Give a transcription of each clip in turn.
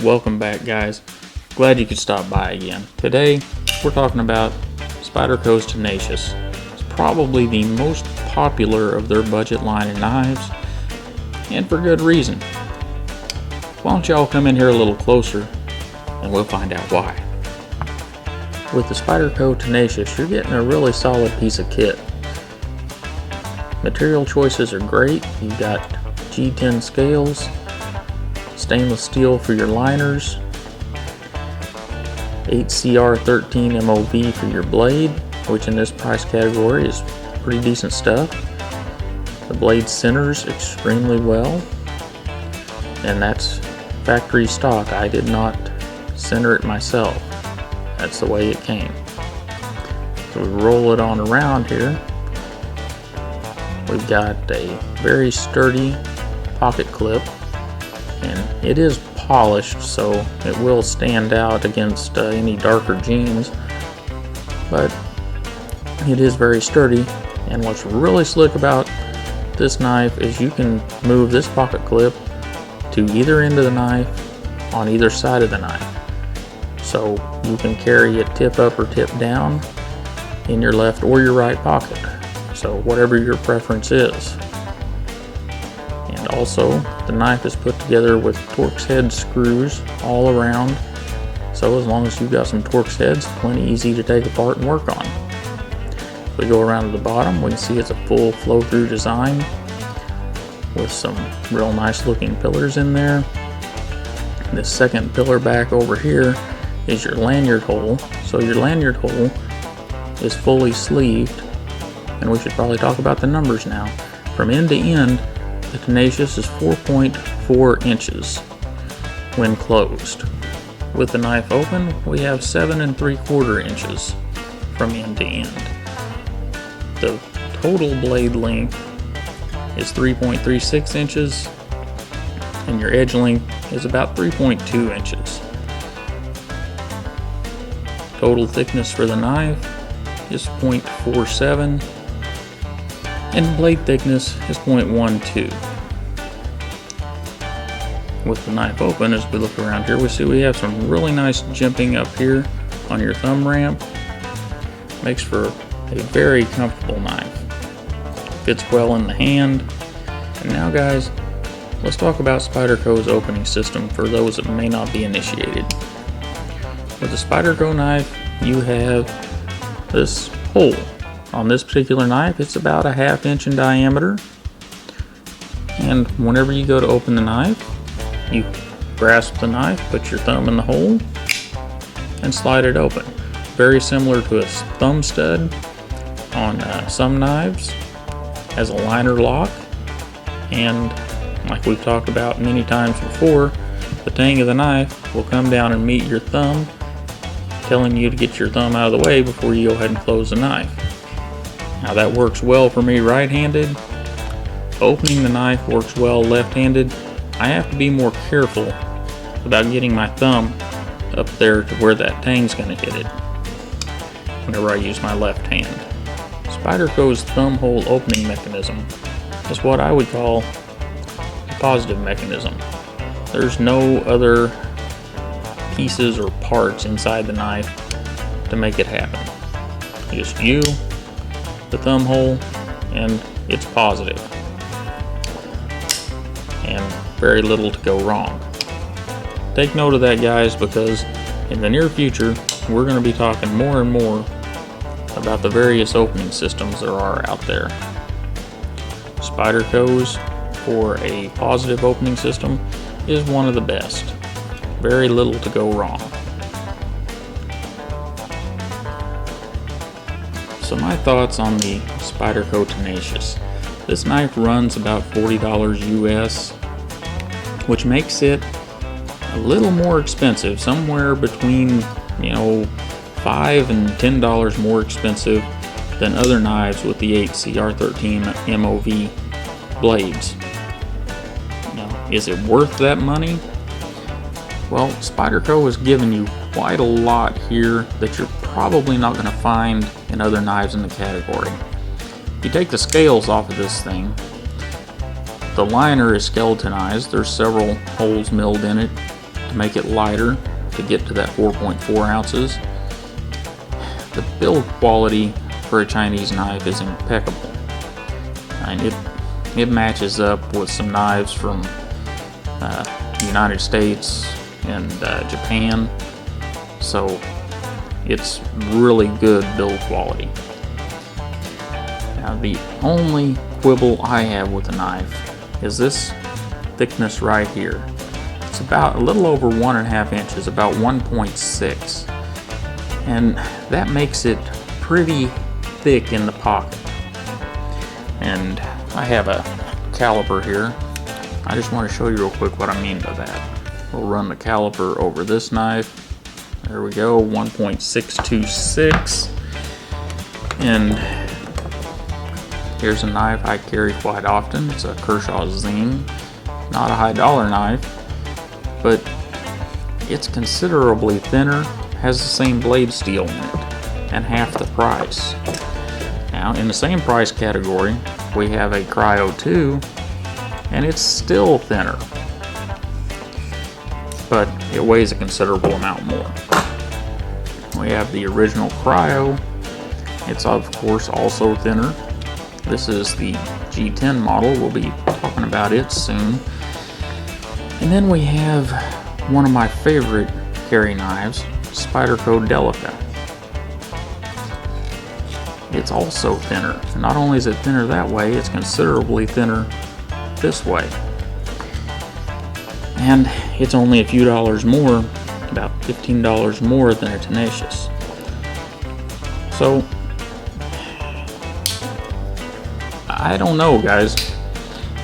welcome back guys. Glad you could stop by again. Today we're talking about Spyderco's Tenacious. It's probably the most popular of their budget line of knives, and for good reason. Why don't y'all come in here a little closer and we'll find out why. With the Spyderco Tenacious, you're getting a really solid piece of kit. Material choices are great. You've got G10 scales, stainless steel for your liners, 8CR13 MOV for your blade, which in this price category is pretty decent stuff. The blade centers extremely well, and that's factory stock. I did not center it myself. That's the way it came. So we roll it on around here. We've got a very sturdy pocket clip, and it is polished, so it will stand out against any darker jeans, but it is very sturdy. And what's really slick about this knife is you can move this pocket clip to either end of the knife on either side of the knife, so you can carry it tip up or tip down in your left or your right pocket, so whatever your preference is. And also the knife is put together with Torx head screws all around, so as long as you've got some Torx heads, plenty easy to take apart and work on. If we go around to the bottom, we can see it's a full flow through design with some real nice looking pillars in there. This second pillar back over here is your lanyard hole. So your lanyard hole is fully sleeved, and we should probably talk about the numbers now. From end to end, the Tenacious is 4.4 inches when closed. With the knife open, we have 7 3/4 inches from end to end. The total blade length is 3.36 inches, and your edge length is about 3.2 inches. Total thickness for the knife is 0.47, and blade thickness is 0.12. With the knife open, as we look around here, we see we have some really nice jimping up here on your thumb ramp. Makes for a very comfortable knife. Fits well in the hand. And now guys, let's talk about Spyderco's opening system for those that may not be initiated. With the Spyderco knife, you have this hole. On this particular knife, it's about a 1/2 inch in diameter. And whenever you go to open the knife, you grasp the knife, put your thumb in the hole, and slide it open. Very similar to a thumb stud on some knives, has a liner lock, and like we've talked about many times before, the tang of the knife will come down and meet your thumb, telling you to get your thumb out of the way before you go ahead and close the knife. Now that works well for me right-handed. Opening the knife works well left-handed. I have to be more careful about getting my thumb up there to where that tang's going to hit it whenever I use my left hand. Spyderco's thumb hole opening mechanism is what I would call a positive mechanism. There's no other pieces or parts inside the knife to make it happen. Just you, the thumb hole, and it's positive. And very little to go wrong. Take note of that guys, because in the near future we're going to be talking more and more about the various opening systems there are out there. Spyderco's, for a positive opening system, is one of the best. Very little to go wrong. So my thoughts on the Spyderco Tenacious. This knife runs about $40 US, which makes it a little more expensive, somewhere between, $5 and $10 more expensive than other knives with the 8CR13 MOV blades. Now, is it worth that money? Well, Spyderco has given you quite a lot here that you're probably not going to find in other knives in the category. If you take the scales off of this thing, the liner is skeletonized. There's several holes milled in it. to make it lighter to get to that 4.4 ounces. The build quality for a Chinese knife is impeccable. And it matches up with some knives from the United States and Japan, so it's really good build quality. Now the only quibble I have with the knife is this thickness right here. It's about a little over 1.5 inches, about 1.6, and that makes it pretty thick in the pocket. And I have a caliper here. I just want to show you real quick what I mean by that. We'll run the caliper over this knife. There we go, 1.626. And here's a knife I carry quite often. It's a Kershaw Zing. Not a high dollar knife, but it's considerably thinner, has the same blade steel in it, and half the price. Now, in the same price category, we have a Cryo 2, and it's still thinner, but it weighs a considerable amount more. We have the original Cryo. It's of course also thinner. This is the G10 model. We'll be talking about it soon. And then we have one of my favorite carry knives, Spyderco Delica. It's also thinner. Not only is it thinner that way, it's considerably thinner this way. And it's only a few dollars more, about $15 more than a Tenacious. So, I don't know, guys.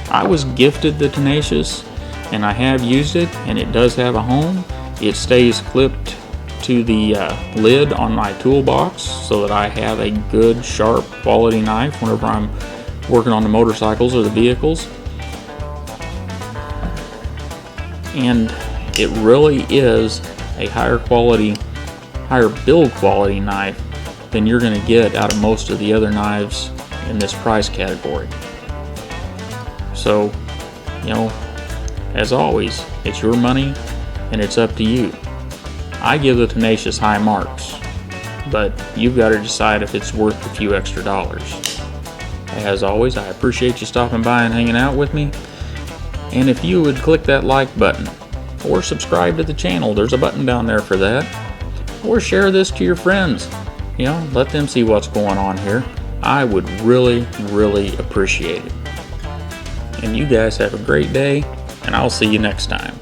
I was gifted the Tenacious, and I have used it, and it does have a home. It stays clipped to the lid on my toolbox so that I have a good, sharp, quality knife whenever I'm working on the motorcycles or the vehicles. And it really is a higher quality, higher build quality knife than you're going to get out of most of the other knives in this price category. So, you know, as always, it's your money and it's up to you. I give the Tenacious high marks, but you've got to decide if it's worth a few extra dollars. As always, I appreciate you stopping by and hanging out with me. And if you would click that like button, or subscribe to the channel, there's a button down there for that. Or share this to your friends. You know, let them see what's going on here. I would really, really appreciate it. And you guys have a great day, and I'll see you next time.